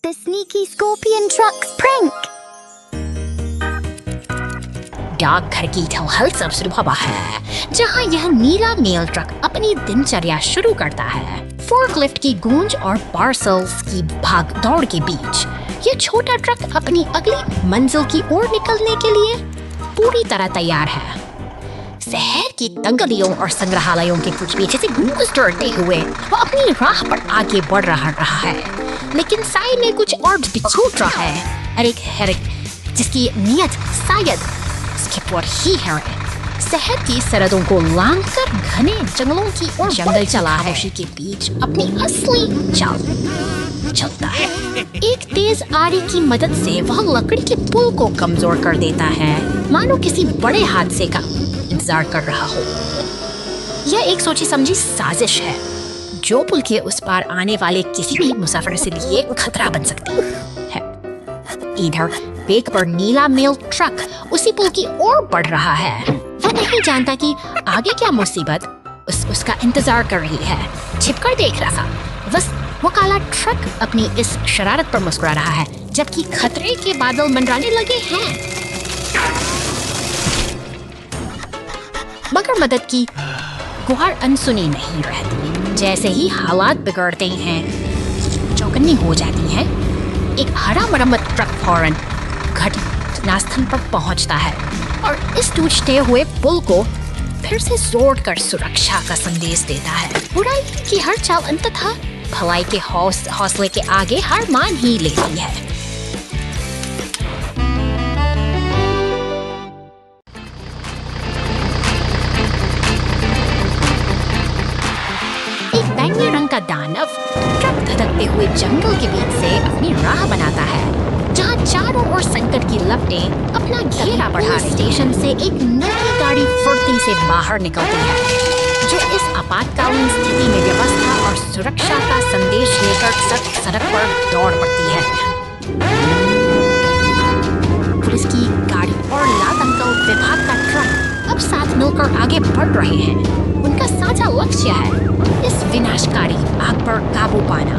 The Sneaky Scorpion Truck's Prank. डाकघर की टहल सुबह है जहां यह नीला मेल ट्रक अपनी दिनचर्या शुरू करता है। फोर्कलिफ्ट की गूंज और पार्सल्स की भाग दौड़ के बीच यह छोटा ट्रक अपनी अगली मंजिल की ओर निकलने के लिए पूरी तरह तैयार है। शहर की दंगलियों और संग्रहालयों के कुछ पीछे से गुजरते हुए वह अपनी राह पर आगे बढ़ रहा है, लेकिन साइड में कुछ और भी छूट रहा है। एरिक जिसकी नीयत शायद स्किपर ही है, शहर की सरहदों को लांघकर घने जंगलों की ओर जंगल चला है। उसी के बीच अपनी असली चाल चलता है। एक तेज आरी की मदद से वह लकड़ी के पुल को कमजोर कर देता है, मानो किसी बड़े हादसे का इंतजार कर रहा हो। यह एक सोची समझी साजिश है जो पुल के उस पार आने वाले किसी भी मुसाफिर से लिए खतरा बन सकती है। इधर वेग पर नीला मेल ट्रक उसी पुल की ओर बढ़ रहा है। वह नहीं जानता कि आगे क्या मुसीबत उसका इंतजार कर रही है। छिपकर देख रहा था, बस वो काला ट्रक अपनी इस शरारत पर मुस्कुरा रहा है, जबकि खतरे के बादल मंडराने लगे हैं। मगर मदद की गुहार अनसुनी नहीं रहती। जैसे ही हालात बिगड़ते हैं, चौकन्नी हो जाती है। एक हरा मरम्मत ट्रक फौरन घटनास्थल पर पहुंचता है और इस टूटते हुए पुल को फिर से जोड़कर सुरक्षा का संदेश देता है। बुराई की हर चाल अंततः भलाई के हौसले के आगे हार मान ही लेती है। एक बैंगनी रंग का दानव ट्रक धधकते हुए जंगल के बीच से अपनी राह बनाता है, जहां चारों ओर संकट की लपटें अपना घेरा बढ़ा। स्टेशन से एक नई गाड़ी फुर्ती से बाहर निकलती है, जो इस आपातकालीन स्थिति में व्यवस्था और सुरक्षा का संदेश लेकर सड़क पर दौड़ पड़ती है। पुलिस की गाड़ी और लातंकल विभाग का ट्रक अब साथ मिलकर आगे बढ़ रहे हैं। उनका साझा लक्ष्य है इस विनाशकारी आग पर काबू पाना।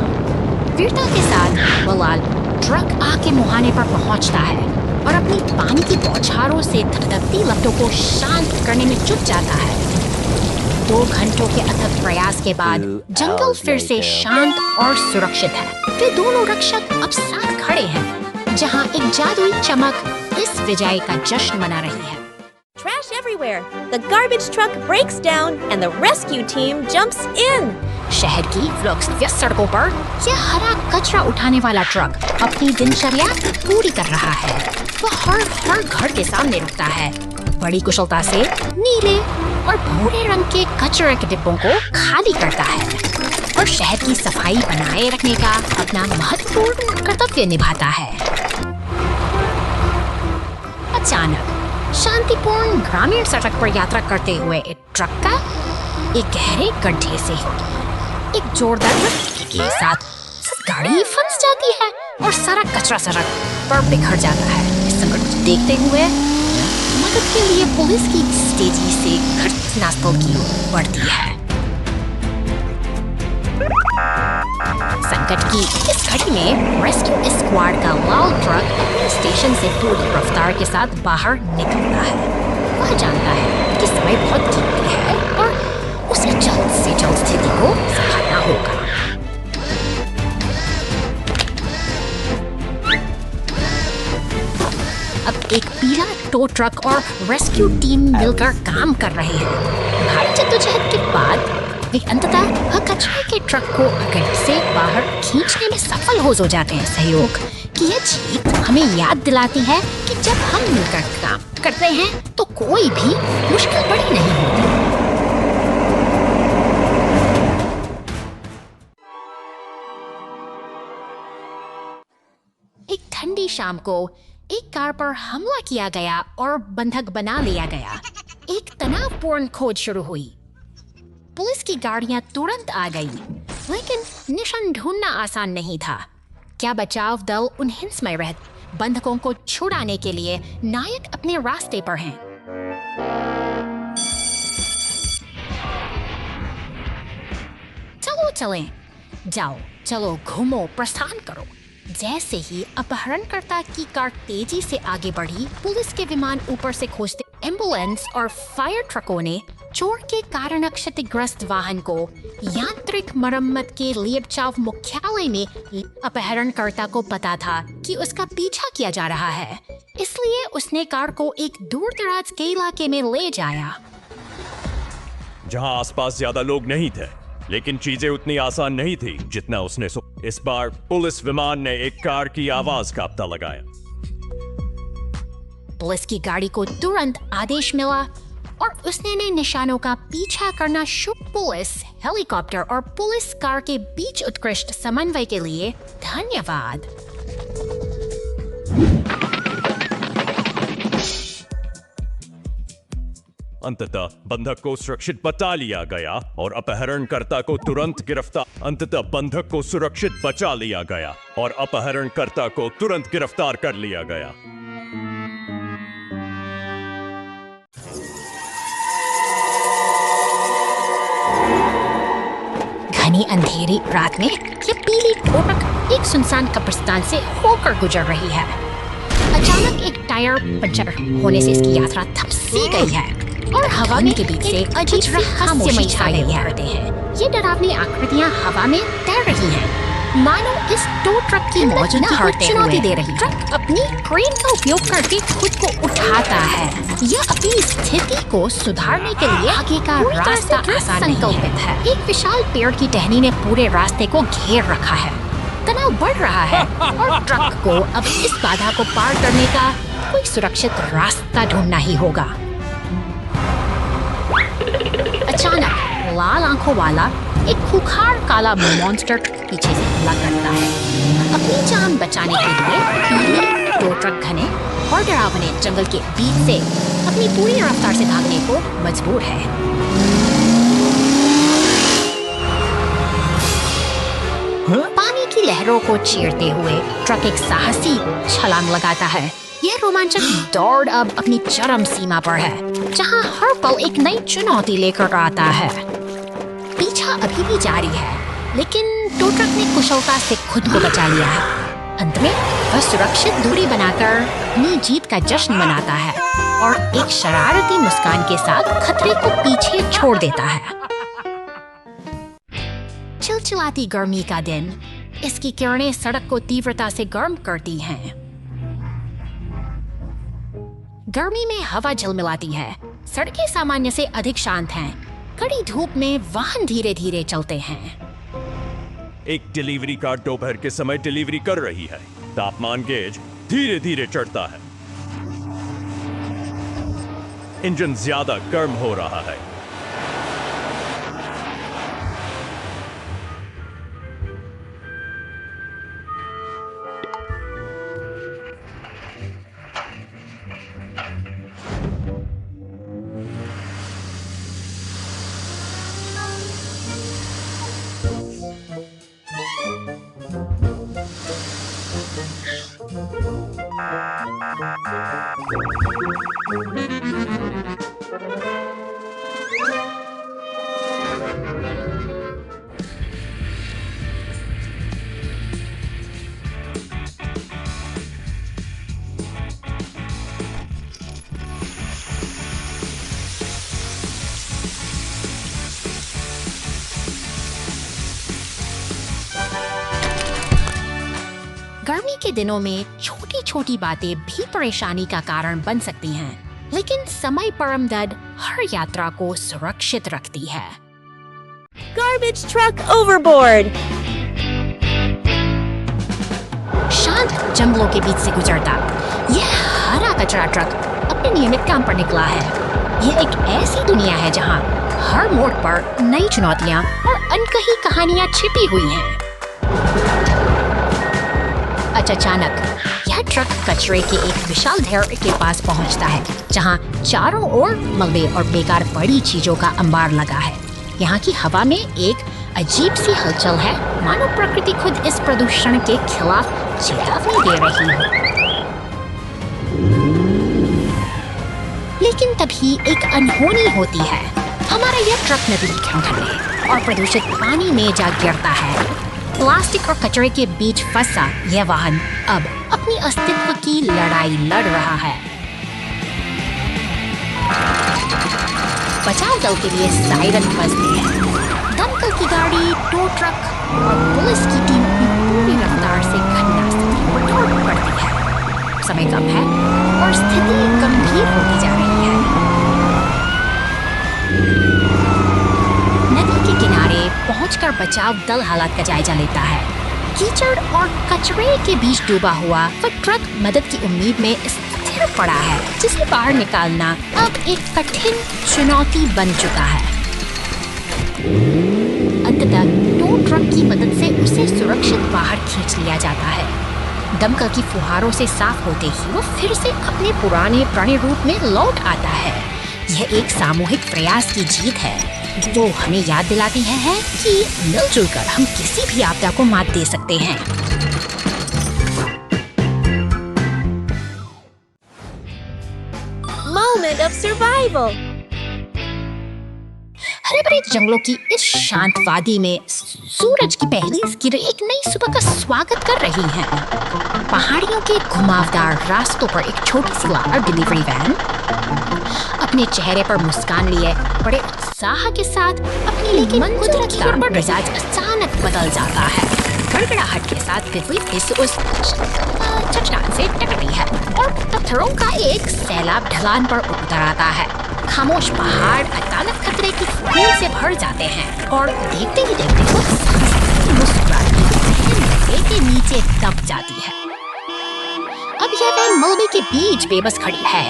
वीरता के साथ वलाल ट्रक आग के मुहाने पर पहुंचता है और अपनी पानी की बौछारों से धधकती लपटों को शांत करने में जुट जाता है। 2 घंटों के अथक प्रयास के बाद जंगल फिर से शांत और सुरक्षित है। वे दोनों रक्षक अब साथ खड़े हैं, जहां एक जादुई चमक इस विजय का जश्न मना रही है। Trash everywhere. The garbage truck breaks down and the rescue team jumps in. शहर की व्यस्त सड़कों पर यह हरा कचरा उठाने वाला ट्रक अपनी दिनचर्या पूरी कर रहा है। वह हर घर के सामने रुकता है, बड़ी कुशलता से नीले और भूरे रंग के कचरे के डिब्बों को खाली करता है और शहर की सफाई बनाए रखने का अपना महत्वपूर्ण कर्तव्य निभाता है। अचानक शांतिपूर्ण ग्रामीण सड़क पर यात्रा करते हुए एक ट्रक का एक गहरे गड्ढे से एक जोरदार धक्के के साथ गाड़ी फंस जाती है और सारा कचरा सड़क पर बिखर जाता है। इस संकट को देखते हुए मदद के लिए पुलिस की तेजी से घटनास्थल की ओर बढ़ती है। संकट की इस घड़ी में रेस्क्यू स्क्वाड का लाल ट्रक स्टेशन से पूरी रफ्तार के साथ बाहर निकलता है। वह जानता है कि समय बहुत कीमती है और उसे जल्द से जल्द स्थिति को संभालना होगा। अब एक पीला टो ट्रक और रेस्क्यू टीम मिलकर काम कर रहे हैं। भारी जद्दोजहद के बाद वे अंततः कचरे के ट्रक को गड्ढे से बाहर खींचने में सफल हो जाते हैं। सहयोग की यह जीत हमें याद दिलाती है कि जब हम मिलकर काम करते हैं तो कोई भी मुश्किल बड़ी नहीं होती। एक ठंडी शाम को एक कार पर हमला किया गया और बंधक बना लिया गया। एक तनावपूर्ण खोज शुरू हुई। पुलिस की गाड़ियां तुरंत आ गई, लेकिन निशान ढूंढना आसान नहीं था। क्या बचाव दल उन हिंसमय बंधकों को छुड़ाने के लिए नायक अपने रास्ते पर हैं? चलो चलें, जाओ, चलो घूमो, प्रस्थान करो। जैसे ही अपहरणकर्ता की कार तेजी से आगे बढ़ी, पुलिस के विमान ऊपर से खोजते एम्बुलेंस और फायर ट्रकों ने चोर के कारण क्षतिग्रस्त वाहन को यांत्रिक मरम्मत के लिएबचाव मुख्यालय में। अपहरणकर्ता को पता था कि उसका पीछा किया जा रहा है, इसलिए उसने कार को एक दूर दराज के इलाके में ले जाया, जहां आसपास ज्यादा लोग नहीं थे। लेकिन चीजें उतनी आसान नहीं थी जितना उसने इस बार पुलिस विमान ने एक कार की आवाज का पता लगाया। पुलिस की गाड़ी को तुरंत आदेश मिला और उसने निशानों का पीछा करना शुरू। पुलिस हेलीकॉप्टर और पुलिस कार के बीच उत्कृष्ट समन्वय के लिए धन्यवाद। अंततः बंधक को सुरक्षित बचा लिया गया और अपहरणकर्ता को तुरंत गिरफ्तार कर लिया गया। घनी अंधेरी रात में ये पीली ट्रक एक सुनसान कब्रिस्तान से होकर गुजर रही है। अचानक एक टायर पंचर होने से इसकी यात्रा थम सी गई है और हवा में के बीच से अजीब रहस्यमय छाए उभरते हैं। ये डरावनी आकृतियां हवा में तैर रही हैं, मानो इस टो ट्रक की मौजूदगी को चुनौती दे रही है। ट्रक अपनी क्रेन का उपयोग करके खुद को उठाता है। यह अपनी स्थिति को सुधारने के लिए आगे का रास्ता आसान संकल्पित है। एक विशाल पेड़ की टहनी ने पूरे रास्ते को घेर रखा है। तनाव बढ़ रहा है और ट्रक को अब इस बाधा को पार करने का कोई सुरक्षित रास्ता ढूंढना ही होगा। अचानक लाल आंखों वाला एक खूंखार काला मॉन्स्टर पीछे से हमला करता है। अपनी जान बचाने के लिए पीली टो ट्रक घने और डरावने जंगल के बीच से अपनी पूरी रफ्तार से भागने को मजबूर है। पानी की लहरों को चीरते हुए ट्रक एक साहसी छलांग लगाता है। यह रोमांचक दौड़ अब अपनी चरम सीमा पर है, जहां हर पल एक नई चुनौती लेकर आता है। पीछा अभी भी जारी है, लेकिन टो ट्रक ने कुशलता से खुद को बचा लिया है। अंत में वह सुरक्षित दूरी बनाकर अपनी जीत का जश्न मनाता है और एक शरारती मुस्कान के साथ खतरे को पीछे छोड़ देता है। चिलचिलाती गर्मी का दिन, इसकी किरणें सड़क को तीव्रता से गर्म करती हैं। गर्मी में हवा झिलमिलाती है, सड़कें सामान्य से अधिक शांत हैं। कड़ी धूप में वाहन धीरे धीरे चलते हैं। एक डिलीवरी कार दोपहर के समय डिलीवरी कर रही है। तापमान गेज धीरे धीरे चढ़ता है। इंजन ज्यादा गर्म हो रहा है। गर्मी के दिनों में छोटी छोटी बातें भी परेशानी का कारण बन सकती हैं, लेकिन समय परमदद हर यात्रा को सुरक्षित रखती है। Garbage truck overboard! शांत जंगलों के बीच से गुजरता यह हरा कचरा ट्रक अपने नियमित काम पर निकला है। यह एक ऐसी दुनिया है जहां हर मोड़ पर नई चुनौतियां और अनकही कहानियां छिपी हुई हैं। अचानक यह ट्रक कचरे के एक विशाल ढेर के पास पहुंचता है, जहां चारों ओर मलबे और बेकार पड़ी चीजों का अंबार लगा है। यहाँ की हवा में एक अजीब सी हलचल है, मानो प्रकृति खुद इस प्रदूषण के खिलाफ चेतावनी दे रही हो। लेकिन तभी एक अनहोनी होती है। हमारा यह ट्रक नदी के किनारे और प्रदूषित पानी में जा गिरता है। प्लास्टिक और कचरे के बीच फंसा यह वाहन अब अपनी अस्तित्व की लड़ाई लड़ रहा है। बचाव दल के लिए सायरन बजते हैं। दमकल की गाड़ी, टो ट्रक और पुलिस की टीम अपनी पूरी रफ्तार से घटनास्थल पर दौड़ पड़ती है। समय कम है और स्थिति गंभीर होती जा रही है। नदी के किनारे पहुंचकर बचाव दल हालात का जायजा लेता है। कीचड़ और कचरे के बीच डूबा हुआ वह ट्रक मदद की उम्मीद में स्थिर पड़ा है, जिसे बाहर निकालना अब एक कठिन चुनौती बन चुका है। अंततः टो ट्रक की मदद से उसे सुरक्षित बाहर खींच लिया जाता है। दमकल की फुहारों से साफ होते ही वो फिर से अपने पुराने प्राणी रूप में लौट आता है। यह एक सामूहिक प्रयास की जीत है जो हमें याद दिलाती है कि मिलजुल कर हम किसी भी आपदा को मात दे सकते हैं। Moment of survival. हरे भरे जंगलों की इस शांत वादी में सूरज की पहली किरण एक नई सुबह का स्वागत कर रही हैं। पहाड़ियों के घुमावदार रास्तों पर एक छोटी सी लार डिलीवरी वैन अपने चेहरे पर मुस्कान लिए बड़े उत्साह के साथ अपनी लेकिन कुदरत का मिजाज अचानक बदल जाता है। गड़गड़ाहट के साथ बिजली फिर उस चट्टान से टकराती है और पत्थरों का एक सैलाब ढलान पर उतर आता है। खामोश पहाड़ अचानक खतरे की फूल से भर जाते हैं और देखते ही देखते वो मुस्कुराती के नीचे दब जाती है। अब यह वैन मलबे के बीच बेबस खड़ी है।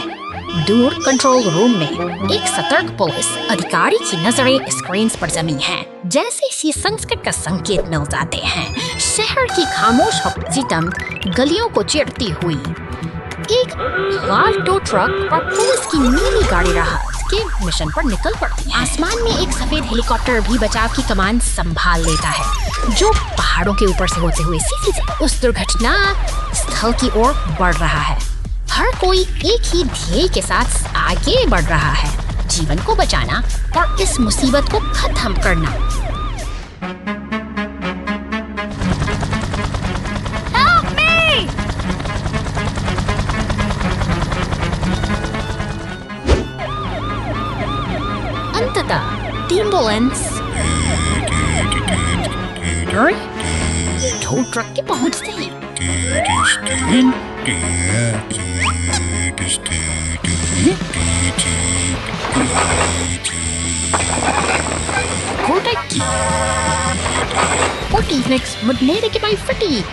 दूर कंट्रोल रूम में एक सतर्क पुलिस अधिकारी की नजरें स्क्रीन पर जमी हैं। जैसे ही संकट का संकेत मिल जाते हैं, शहर की खामोश हफ्जीतम गलियों को चिरती हुई एक लाल टो ट्रक और पुलिस की नीली गाड़ी राहत के मिशन पर निकल पड़ती है। आसमान में एक सफेद हेलीकॉप्टर भी बचाव की कमान संभाल लेता है, जो पहाड़ों के ऊपर से होते हुए सीधे उस दुर्घटना स्थल की ओर बढ़ रहा है। हर कोई एक ही ध्येय के साथ आगे बढ़ रहा है, जीवन को बचाना और इस मुसीबत को खत्म करना। Help me! अंततः एम्बुलेंस टो ट्रक के पहुंचते ही Fortnix medleden bij fatigue.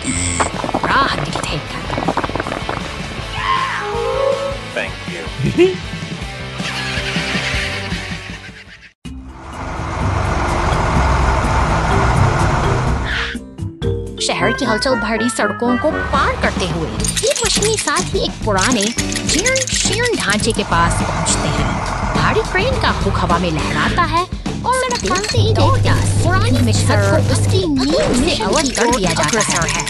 Graag digitheid. Thank you. शहर की हलचल भरी सड़कों को पार करते हुए एक मशीनी साथ ही एक पुराने जीर्ण ढांचे के पास पहुंचते हैं। भारी क्रेन का हुक हवा में लहराता है और देखते ही देखते पुरानी मिक्सर को उसकी नींव से अलग कर दिया जाता है,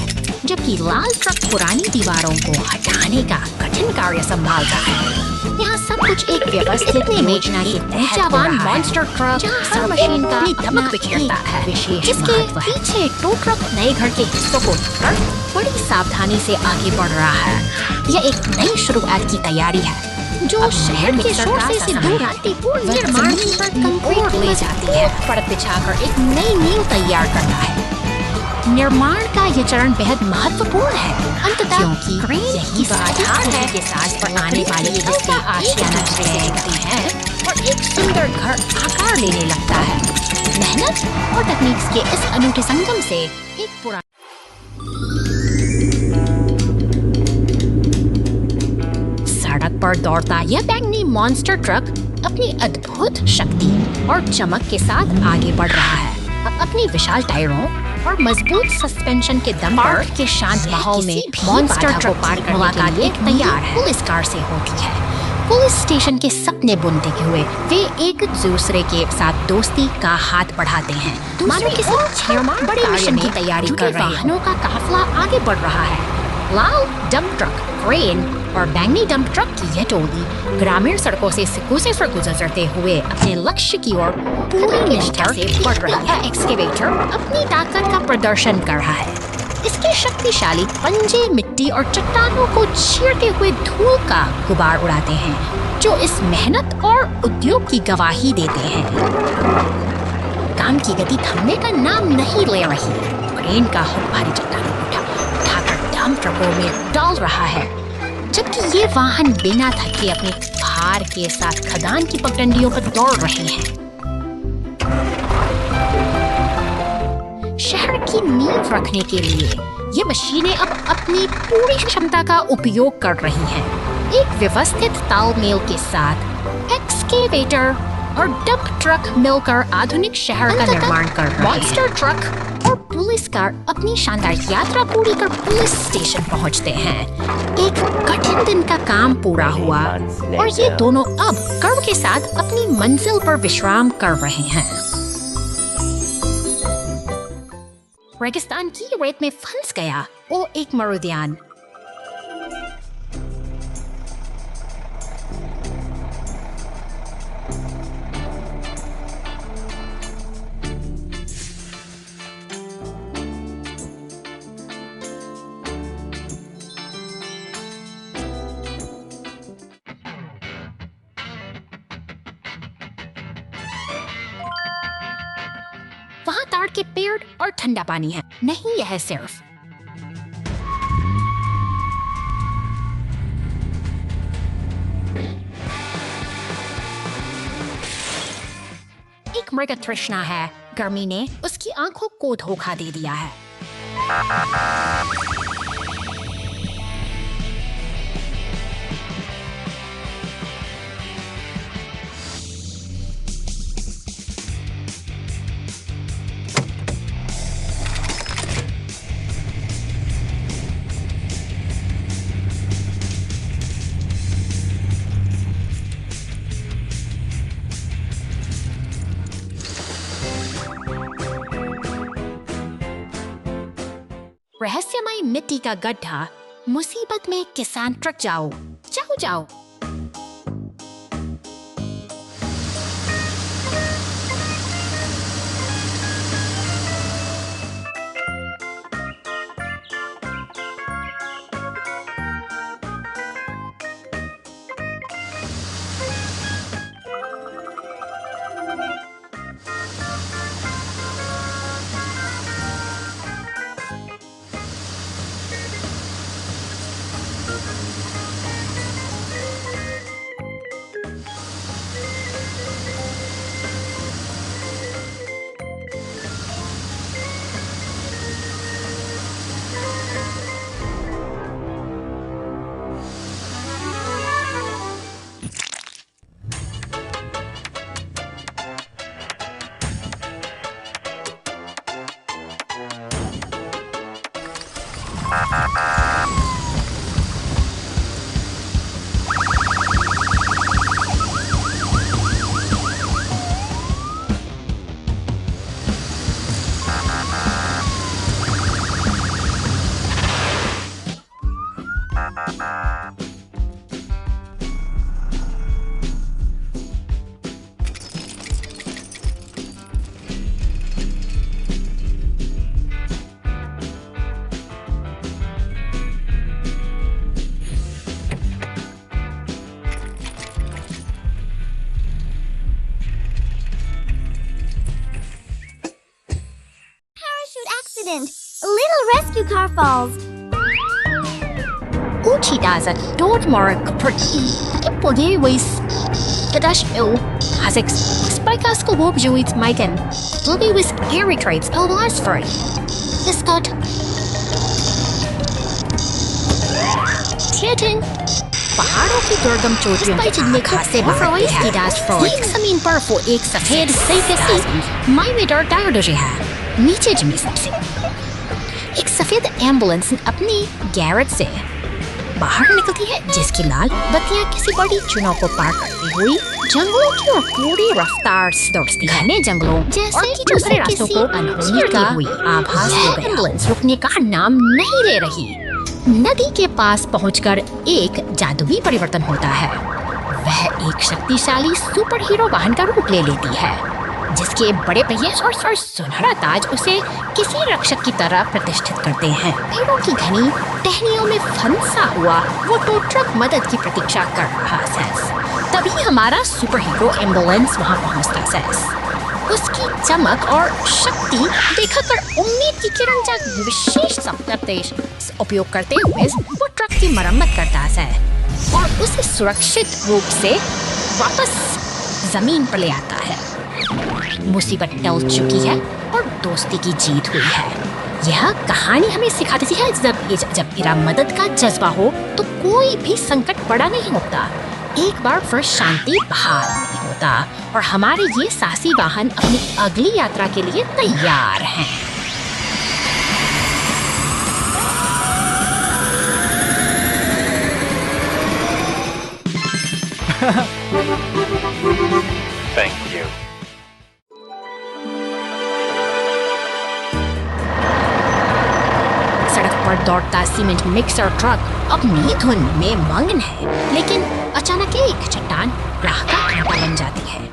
जबकि लाल ट्रक पुरानी दीवारों को हटाने का कठिन कार्य संभालता है। यहाँ सब कुछ एक व्यवस्थित योजना के तहत मॉन्स्टर ट्रक हर मशीन का दमक बिखेरता है, जिसके पीछे टो ट्रक नए घर के हिस्सों को उठाकर बड़ी सावधानी से आगे बढ़ रहा है। यह एक नई शुरुआत की तैयारी है जो शहर के शोर से दूर शांतिपूर्ण निर्माण की ओर ले जाती है। परत बिछाकर एक नई नींव तैयार करता है। निर्माण का ये चरण बेहद महत्वपूर्ण है, अंततः क्योंकि यही आधार है के साथ पर आने वाले जिसके आशियाना से दिखती है और एक सुंदर घर आकार लेने लगता है। मेहनत और तकनीक के इस अनूठे संगम से एक पुराना सड़क पर दौड़ता यह बैंगनी मॉन्स्टर ट्रक अपनी अद्भुत शक्ति और चमक के साथ आगे बढ़ रहा है। अपनी विशाल टायरों और मजबूत सस्पेंशन के दम पर के शांत माहौल में मॉन्स्टर ट्रक पार करने के लिए तैयार है। पुलिस कार से होती है। पुलिस स्टेशन के सपने बुनते हुए वे एक दूसरे के साथ दोस्ती का हाथ बढ़ाते हैं, मानो किसी बड़े मिशन की तैयारी कर रहे हैं। वाहनों का काफिला आगे बढ़ रहा है। लाल डंप ट्रक, क्रेन और बैंगनी डंप ट्रक की यह टोली ग्रामीण सड़कों से गुजरते हुए अपने लक्ष्य की ओर पूरी निष्ठा से बढ़ रही है। एक्सकेवेटर अपनी ताकत का प्रदर्शन कर रहा है। इसके शक्तिशाली पंजे मिट्टी और चट्टानों को चीरते हुए धूल का गुबार उड़ाते हैं, जो इस मेहनत और उद्योग की गवाही देते हैं। काम की गति थमने का नाम नहीं ले रही। क्रेन का हुक भारी चट्टानों को उठाकर डंप ट्रकों में डाल रहा है, जबकि ये वाहन बिना थके अपने भार के साथ खदान की पगडंडियों पर दौड़ रहे हैं। शहर की नींव रखने के लिए ये मशीनें अब अपनी पूरी क्षमता का उपयोग कर रही हैं। एक व्यवस्थित तालमेल के साथ एक्सकेवेटर और डंप ट्रक मिलकर आधुनिक शहर का निर्माण कर रहे हैं। मॉन्स्टर ट्रक और पुलिस कार अपनी शानदार यात्रा पूरी कर पुलिस स्टेशन पहुंचते हैं। एक कठिन दिन का काम पूरा हुआ और ये दोनों अब गर्व के साथ अपनी मंजिल पर विश्राम कर रहे हैं। रेगिस्तान की रेत में फंस गया वो एक मरुद्यान। वहाँ ताड़ के पेड़ और ठंडा पानी है। नहीं, यह सिर्फ एक मृग तृष्णा है। गर्मी ने उसकी आंखों को धोखा दे दिया है। रहस्यमय मिट्टी का गड्ढा। मुसीबत में किसान ट्रक जाओ जाओ जाओ। accident. A little rescue car falls. Uchidaza Dortmar Podewis Kadashil Hasex Spikas Kowobjuits Mikan Lily with Eritrates Elasford. The Scott Tieting पहाड़ों की दुर्गम चोटियों के जिनमें खासे बाहर की दास फ्रॉड एक जमीन पर वो एक सफेद सही माइवेडर डायरोडोजे है नीचे जमी सबसे एक सफेद एम्बुलेंस अपनी गैरेज से बाहर निकलती है जिसकी लाल बत्तियां किसी बड़ी चुनाव को पार करती हुई जंगलों की और पूरी रफ्तार से दौड़ती है घने जंगलों जैसे कि दूसरे रास्तों को अनहोनी का हुई आभास हो गया एम्बुलेंस रुकने का नाम नहीं ले रही नदी के पास पहुंचकर एक जादुई परिवर्तन होता है। वह एक शक्तिशाली सुपर हीरो वाहन का रूप ले लेती है, जिसके बड़े पहिए और सुनहरा ताज उसे किसी रक्षक की तरह प्रतिष्ठित करते हैं। पेड़ों की घनी टहनियों में फंसा हुआ वो टो ट्रक मदद की प्रतीक्षा कर रहा है। तभी हमारा सुपर हीरो एम्बुलेंस वहां पहुंचता है। उसकी चमक और शक्ति देखकर उम्मीद की किरण का विशेष संदेश उपयोग करते हुए वो ट्रक की मरम्मत करता है और उसे सुरक्षित रूप से वापस जमीन पर ले आता है। मुसीबत टल चुकी है और दोस्ती की जीत हुई है। यह कहानी हमें सिखाती है जब मेरा मदद का जज्बा हो तो कोई भी संकट बड़ा नहीं होता। एक बार फिर शांति बहाल नहीं होता और हमारे ये साहसी वाहन अपनी अगली यात्रा के लिए तैयार हैं। Thank you. सड़क पर दौड़ता सीमेंट मिक्सर ट्रक अपनी धुन में मगन है, लेकिन अचानक एक चट्टान राह का कांटा बन जाती है।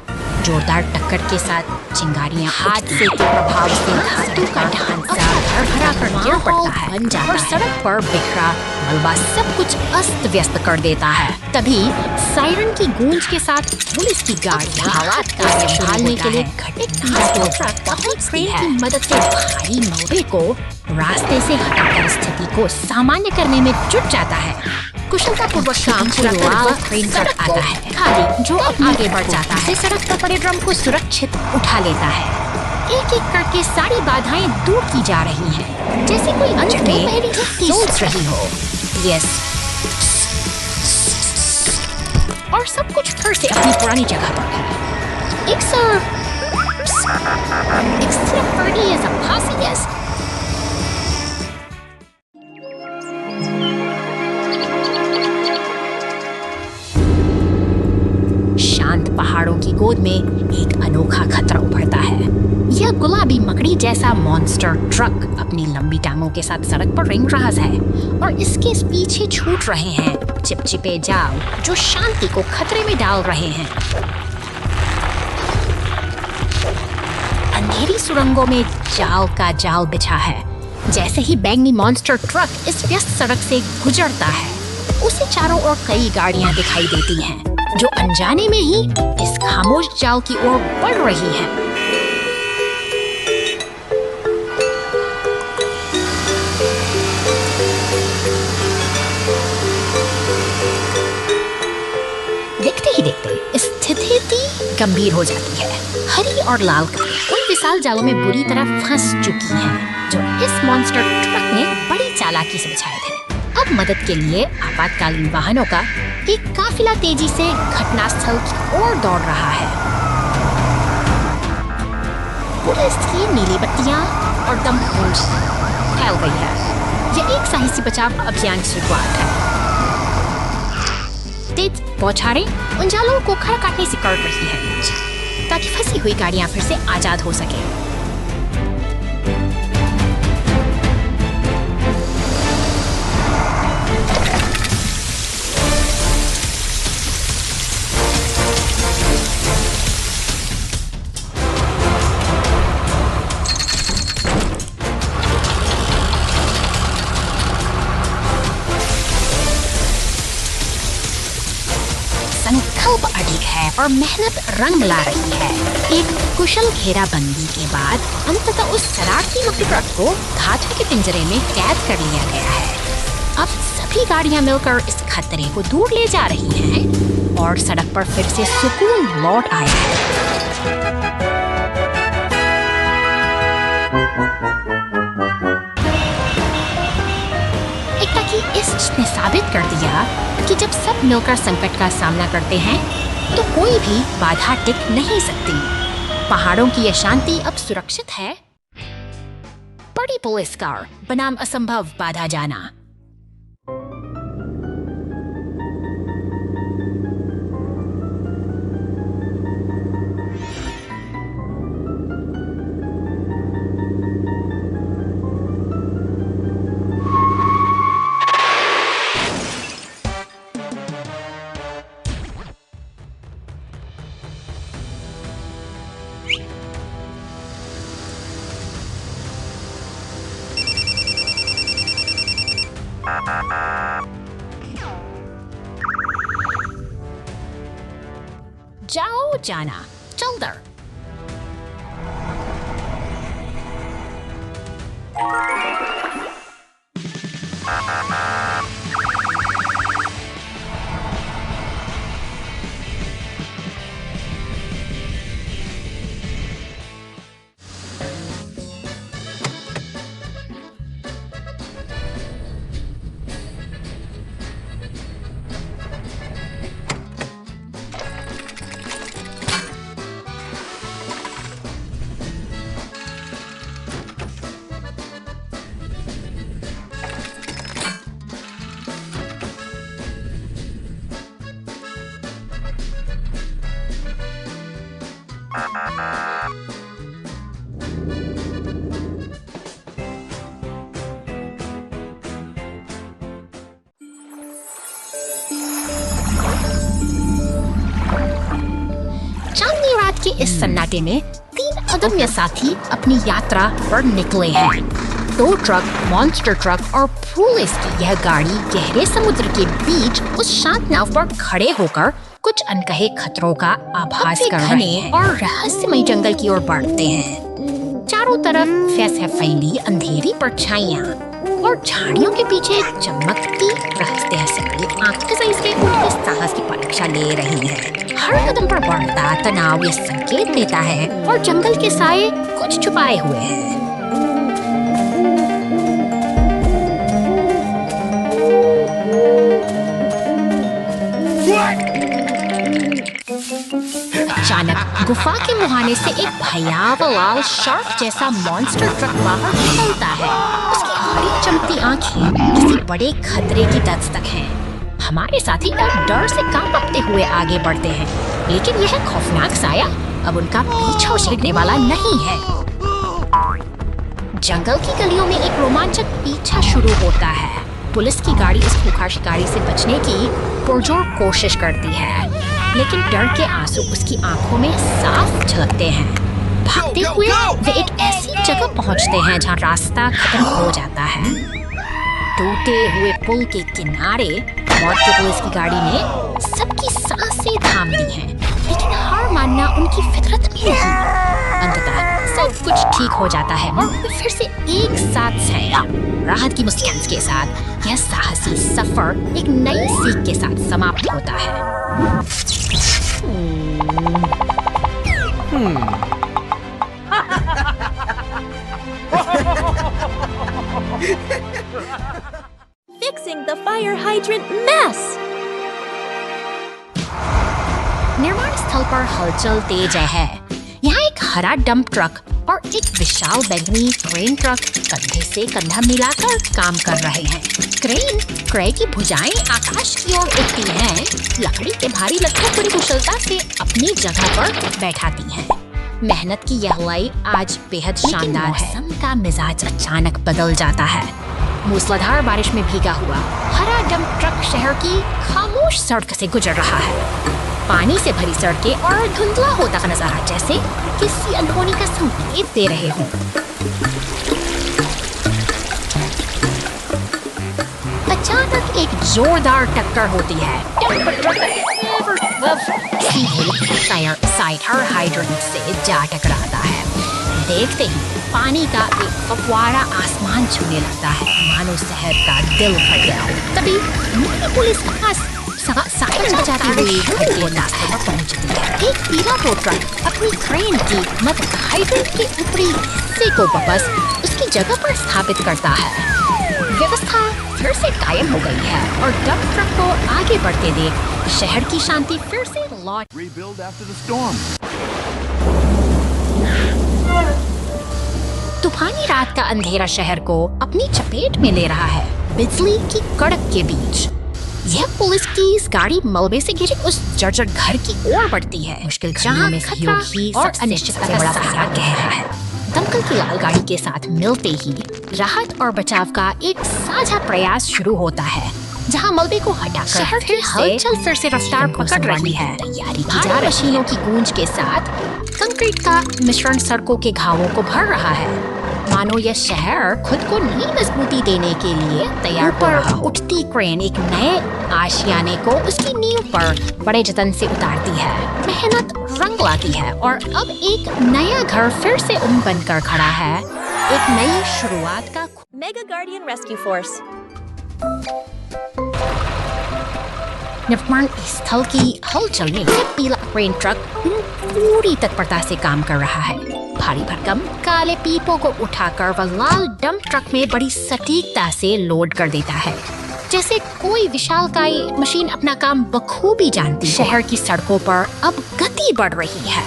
जोरदार टक्कर के साथ चिंगारियां हादसे के प्रभाव से धातु का ढांचा भरभरा कर गिर पड़ता है और सड़क पर बिखरा मलबा सब कुछ अस्त व्यस्त कर देता है। तभी सायरन की गूंज के साथ पुलिस की गाड़ी हालात का संभालने के लिए घटित ट्रक अपनी क्रेन की मदद से भारी मलबे को रास्ते से हटाकर स्थिति को सामान्य करने में जुट जाता है। कुशलतापूर्वक काम पूरा कर क्रेन पर आता है खाली, जो अब आगे बढ़ जाता है। सड़क पर पड़े ड्रम को सुरक्षित उठा लेता है। एक एक करके सारी बाधाएं दूर की जा रही हैं, जैसे कोई अंत में सोच रही हो। यस, और सब कुछ फिर से अपनी पुरानी जगह पर है। Except Birdie is a posse, yes. शांत पहाड़ों की गोद में एक अनोखा खतरा उभरता है। यह गुलाबी मकड़ी जैसा मॉन्स्टर ट्रक अपनी लंबी टांगों के साथ सड़क पर रेंग रहा है और इसके पीछे छूट रहे हैं चिपचिपे जाल जो शांति को खतरे में डाल रहे हैं। अंधेरी सुरंगों में जाल का जाल बिछा है। जैसे ही बैंगनी मॉन्स्टर ट्रक इस व्यस्त सड़क से गुजरता है, उसे चारों ओर कई गाड़ियां दिखाई देती हैं, जो अनजाने में ही इस खामोश जाल की ओर बढ़ रही हैं। देखते ही देखते स्थिति गंभीर हो जाती है। हरी और लाल उन विशाल जालों में बुरी तरह फंस चुकी हैं, जो इस मॉन्स्टर ट्रक ने बड़ी चालाकी से बिछाए थे। अब मदद के लिए आपातकालीन वाहनों का एक काफिला तेजी से घटनास्थल की ओर दौड़ रहा है। पुलिस की नीली बत्तियां और दम गूंज फैल गई है। यह एक साहसी बचाव अभियान की शुरुआत है। तेज बौछारें उन जालों को खड़ा काटने से कर रही है, ताकि फंसी हुई गाड़ियां फिर से आजाद हो सके। संकल्प अधिक है और मेहनत रंग ला रही है। एक कुशल घेराबंदी के बाद अंततः उस शरारती मकड़ी ट्रक को धातु के पिंजरे में कैद कर लिया गया है। अब सभी गाड़ियां मिलकर इस खतरे को दूर ले जा रही हैं और सड़क पर फिर से सुकून लौट आया है। इसने साबित कर दिया कि जब सब मिलकर संकट का सामना करते हैं तो कोई भी बाधा टिक नहीं सकती। पहाड़ों की यह शांति अब सुरक्षित है। बड़ी पुलिस कार बनाम असंभव बाधा जाना। पहुंच जाना। चलदर। चांदनी रात के इस सन्नाटे में 3 अदम्य साथी अपनी यात्रा पर निकले हैं। 2 ट्रक, मॉन्स्टर ट्रक और पुलिस की यह गाड़ी गहरे समुद्र के बीच उस शांत नाव पर खड़े होकर कुछ अनकहे खतरों का आभास कर रहे हैं और रहस्यमय जंगल की ओर बढ़ते हैं। चारों तरफ फैली अंधेरी परछाइयां और झाड़ियों के पीछे चमकती रहस्यमयी आंखें से उनके साहस की परीक्षा ले रही है। हर कदम पर बढ़ता तनाव ये संकेत देता है और जंगल के साए कुछ छुपाए हुए हैं। अचानक गुफा के मुहाने से एक भयावह लाल शार्क जैसा मॉन्स्टर ट्रक बाहर निकलता है। उसकी हरी चमकती आंखें किसी बड़े खतरे की दस्तक हैं। हमारे साथी डर से कांपते हुए आगे बढ़ते हैं, लेकिन यह खौफनाक साया अब उनका पीछा छीनने वाला नहीं है। जंगल की गलियों में एक रोमांचक पीछा शुरू होता है। पुलिस की गाड़ी उस खूंखार शिकारी से बचने की पुरजोर कोशिश करती है, लेकिन डर के आंसू उसकी आंखों में साफ झलकते हैं। भागते हुए वे एक ऐसी जगह पहुंचते हैं जहां रास्ता खत्म हो जाता है। टूटे हुए पुल के किनारे मौत की पुलिस की गाड़ी ने सबकी सांसें थाम दी हैं, लेकिन हार मानना उनकी फितरत में नहीं। अंततः सब कुछ ठीक हो जाता है और वे फिर से एक साथ हैं। राहत की मुस्कान के साथ यह साहसी सफर एक नई सीख के साथ समाप्त होता है। Fixing the fire hydrant mess. निर्माण स्थल पर हलचल तेज है। यहाँ एक हरा डंप ट्रक और एक विशाल बैंगनी क्रेन ट्रक कंधे से कंधा मिलाकर काम कर रहे हैं। क्रेन की भुजाएं आकाश की ओर उठती हैं, लकड़ी के भारी लट्ठों पूरी कुशलता से अपनी जगह पर बैठाती हैं। मेहनत की यह लाई आज बेहद शानदार है। मौसम का मिजाज अचानक बदल जाता है। मूसलाधार बारिश में भीगा हुआ हरा डंप ट्रक शहर की खामोश सड़क से गुजर रहा है। पानी से भरी सड़कें और धुंधला होता का नजारा जैसे किसी अनहोनी का संकेत दे रहे हों। अचानक एक जोरदार टक्कर होती है। सीधे साइड हाइड्रेंट से जा टकराता है। देखते ही पानी का एक फव्वारा आसमान छूने लगता है, मानो शहर का दिल फट गया हो। तभी पुलिस बजाती हुई रास्ते पर पहुंचती है। एक पीला टो ट्रक अपनी क्रेन की मदद हाइड्रेंट के ऊपरी हिस्से को वापस उसकी जगह पर स्थापित करता है। व्यवस्था फिर से कायम हो गई है और डंप ट्रक को आगे बढ़ते देख शहर की शांति फिर से लौट। तूफानी रात का अंधेरा शहर को अपनी चपेट में ले रहा है, बिजली की कड़क के बीच। यह पुलिस की इस गाड़ी मलबे से घिरे उस जर्जर घर की ओर बढ़ती है। मुश्किल जहां में खतरा और अनिश्चितता से बड़ा सहारा गहरा है। दमकल की लाल गाड़ी के साथ मिलते ही राहत और बचाव का एक साझा प्रयास शुरू होता है, जहां मलबे को हटाकर शहर की हलचल फिर से रफ्तार पकड़ रही है। तैयारी की जा रही मशीनों की गूंज के साथ कंक्रीट का मिश्रण सड़कों के घावों को भर रहा है। मानो यह शहर खुद को नई मजबूती देने के लिए तैयार हो रहा हो। उठती क्रेन एक नए आशियाने को उसकी नींव पर बड़े जतन से उतारती है। मेहनत रंग लाती है और अब एक नया घर फिर से बनकर खड़ा है। एक नई शुरुआत का Mega Guardian Rescue Force. निर्माण स्थल की हलचल में पीला क्रेन ट्रक पूरी तत्परता से काम कर रहा है। भारी भरकम काले पीपों को उठाकर वह लाल डंप ट्रक में बड़ी सटीकता से लोड कर देता है, जैसे कोई विशालकाय मशीन अपना काम बखूबी जानती है। शहर की सड़कों पर अब गति बढ़ रही है।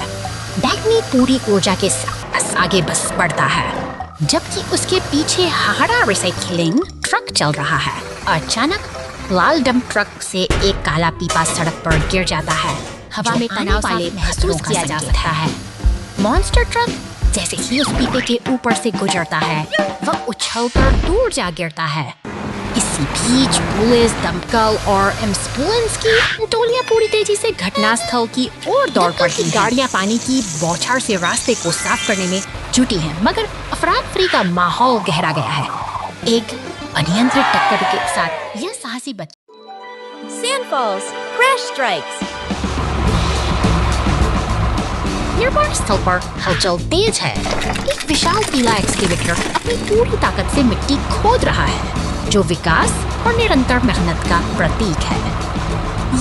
बैगनी पूरी ऊर्जा के साथ आगे बस बढ़ता है, जबकि उसके पीछे हाड़ा रिसाइकलिंग ट्रक चल रहा है। अचानक लाल डंप ट्रक से एक काला पीपा सड़क पर गिर जाता है। हवा में तनाव वाले महसूस किया जा सकता है। मॉन्स्टर ट्रक जैसे ही उस पीपे के ऊपर से गुजरता है, वह उछलकर दूर जा गिरता है। इसी बीच पुलिस, दमकल और एम्बुलेंस की टोलियां पूरी तेजी से घटनास्थल की ओर दौड़ पड़ती। गाड़ियां पानी की बौछार से रास्ते को साफ करने में जुटी हैं, मगर अफरा-तफरी का माहौल गहरा गया है। एक अनियंत्रित टक्कर के साथ यह साहसी Sand falls. Crash strikes. निर्माण स्थल पर हलचल तेज है। एक विशाल पीला एक्सकेवेटर अपनी पूरी ताकत से मिट्टी खोद रहा है, जो विकास और निरंतर मेहनत का प्रतीक है।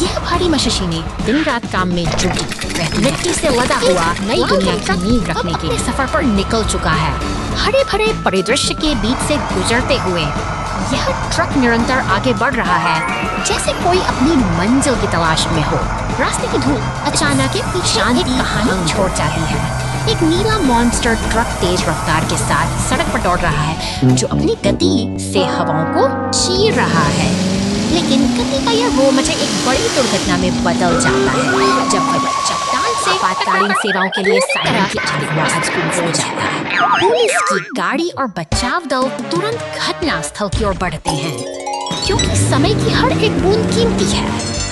यह भारी मशीनें दिन रात काम में जुटी मिट्टी से लदा हुआ नई दुनिया की नींव रखने के सफर पर निकल चुका है। हरे भरे परिदृश्य के बीच से गुजरते हुए यह ट्रक निरंतर आगे बढ़ रहा है, जैसे कोई अपनी मंजिल की तलाश में हो। रास्ते की धूल अचानक एक शांति कहानी छोड़ जाती है। एक नीला मॉन्स्टर ट्रक तेज रफ्तार के साथ सड़क पर दौड़ रहा है, जो अपनी गति से हवाओं को चीर रहा है। लेकिन गति का यह रोमांच एक बड़ी दुर्घटना में बदल जाता है, जब वह चट्टान से आपातकालीन सेवाओं के लिए सायरन की आवाज हो जाता है। पुलिस की गाड़ी और बचाव दल तुरंत घटना स्थल की ओर बढ़ते हैं, क्योंकि समय की हर एक बूंद कीमती है।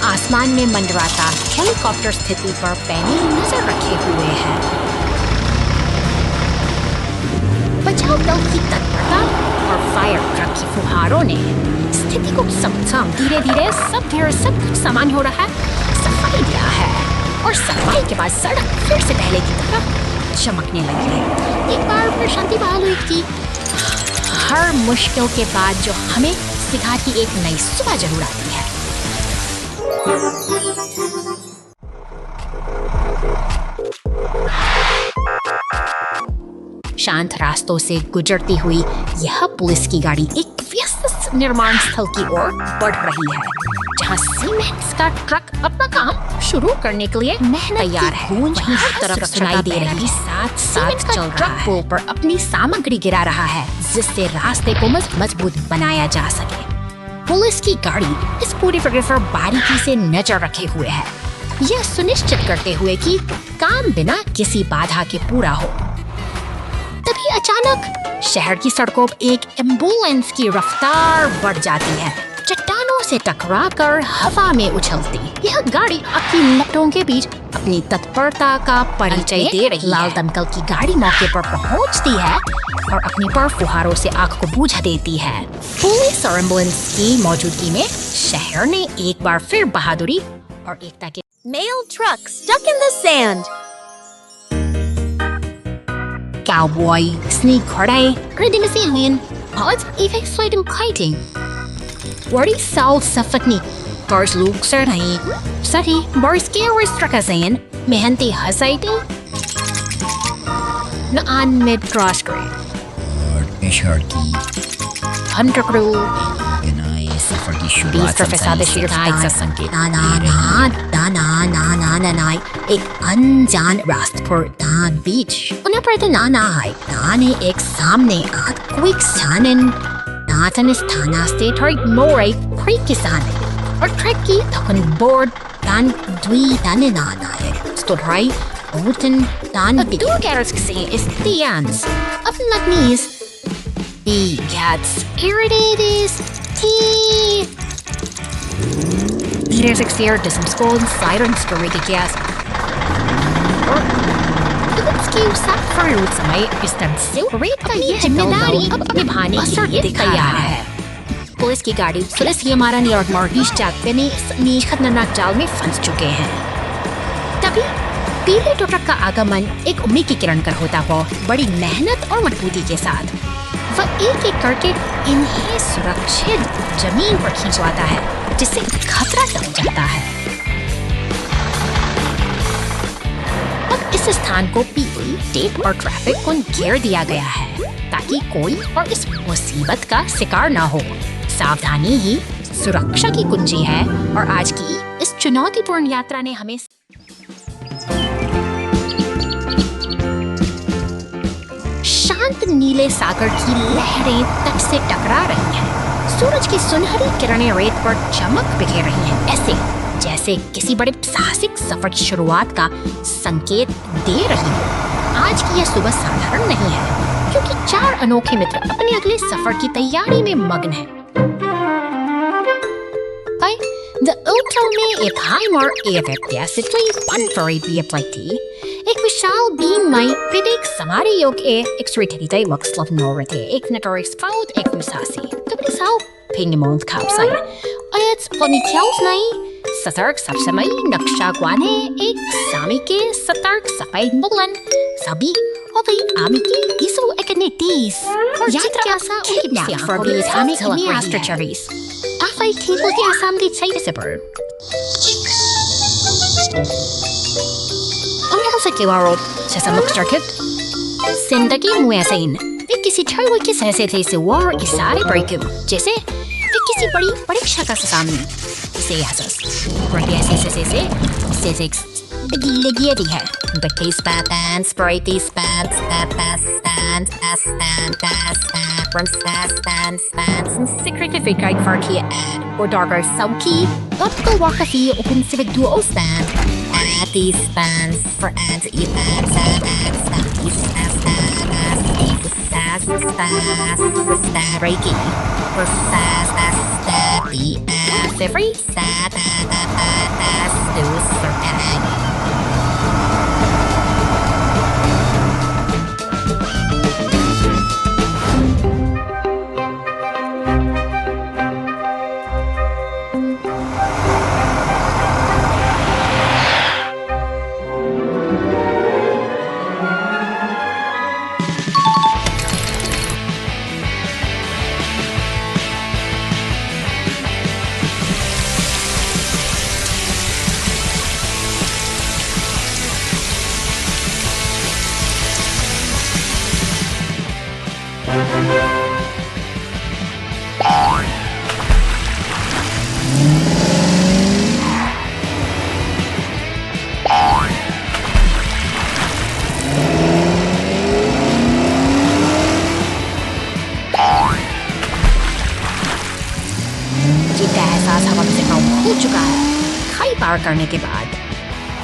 आसमान में मंडराता हेलीकॉप्टर स्थिति पर पैनी नजर रखे हुए है। बचाव दल की तत्परता और फायर ट्रक की फुहारों ने स्थिति को समझा। धीरे धीरे सब कुछ सामान्य हो रहा है। सफाई दिया है और सफाई के बाद सड़क फिर से पहले की तरह चमकने लगी है। एक बार फिर शांति बहाल हुई थी। हर मुश्किल के बाद जो हमें सिखाती एक नई सुबह जरूर आती है। शांत रास्तों से गुजरती हुई यह पुलिस की गाड़ी एक व्यस्त निर्माण स्थल की ओर बढ़ रही है, जहां सीमेंट का ट्रक अपना काम शुरू करने के लिए तैयार है। वहीं हर तरफ सुनाई दे रही साथ चल रहा है पर अपनी सामग्री गिरा रहा है, जिससे रास्ते को मजबूत बनाया जा सके। पुलिस की गाड़ी इस पूरी फिक्र पर बारीकी से नजर रखे हुए है, यह सुनिश्चित करते हुए कि काम बिना किसी बाधा के पूरा हो। तभी अचानक शहर की सड़कों पर एक एम्बुलेंस की रफ्तार बढ़ जाती है, चट्टानों से टकराकर हवा में उछलती। यह गाड़ी अपनी लपटों के बीच अपनी तत्परता का परिचय दे रही है। लाल दमकल की गाड़ी मौके पर पहुंचती है और अपनी पर फुहारों से आग को बुझा देती है। पुलिस और एम्बुलेंस की मौजूदगी में शहर ने एक बार फिर बहादुरी और एकता के Mail truck stuck in the sand. Cowboy, sneakhoorday, reading a alien, pods, effects-fighting kiting. Wordy South Safakni, Cars Luke Sarnai, Sati, Boris Gary Strakazayan, Mehanti Hasaiting, Naan mid cross grade. Sharky, Hunter Crew, Ganai, सफर की शुरुआत बीच professor का संकेत एक अनजान रास्ते पर दान बीच उन्हें पर दाने एक सामने आत quick sanen datan istana state hard more creek kisan or tricky token board dan dwi dananai stood right Uten dan big carrots is the ants up knees he gets irritated Leaders exterior to some scold sirens to Ricky Gas. कि मुसाफिर समय इस तरह से रेत का ये जिम्मेदारी अब निभाने के लिए तैयार है। पुलिस की गाड़ी पुलिस ये मारा और मॉर्गेज जाते में खतरनाक जाल में फंस चुके हैं। तभी पीले ट्रक का आगमन एक उम्मीद की किरण कर होता हो, बड़ी मेहनत और मजबूती के साथ वह एक एक करके इन्हें सुरक्षित जमीन पर खिंचवाता है, जिससे खतरा टल जाता है। अब इस स्थान को पीली टेप और ट्रैफिक को घेर दिया गया है ताकि कोई और इस मुसीबत का शिकार ना हो। सावधानी ही सुरक्षा की कुंजी है और आज की इस चुनौतीपूर्ण यात्रा ने हमें शांत नीले सागर की लहरें तट से टकरा रही हैं। सूरज की सुनहरी किरणें रेत पर चमक बिखेर रही हैं, ऐसे जैसे किसी बड़े साहसिक सफर की शुरुआत का संकेत दे रही हो। आज की यह सुबह साधारण नहीं है, क्योंकि 4 अनोखे मित्र अपने अगले सफर की तैयारी में मग्न हैं। De auto में एक हाइमर एक विशाल बीम में पिडिक समारे योग एक स्ट्रेटेजी वक्सलव नोरते एक नटोरिक्स फाउड एक मिसासी तो बिसाउ पेनिमोंस कापसाई अयत पनिचल्स नहीं सतर्क सबसमय नक्शा ग्वाने एक सामी के सतर्क सफेद बुलन सभी Ovi amiki isu ekanitis. Yatra asa kidnap for Britanic Astracharis. Afay kibul di asam di Tsayisiper. Ang sa kiwaro sa samuk circuit. Sindagi muesain. वे किसी ठरवा के सहसे थे से वार इशारे breakup जैसे वे किसी बड़ी परीक्षा का सामने इसे यासस और ऐसे लगी है the case patterns bright these pants stand and secretive guide for key ad or darker sauki optical wakafi open civic duo stand at these stands for anti-events Reiki for every करने के बाद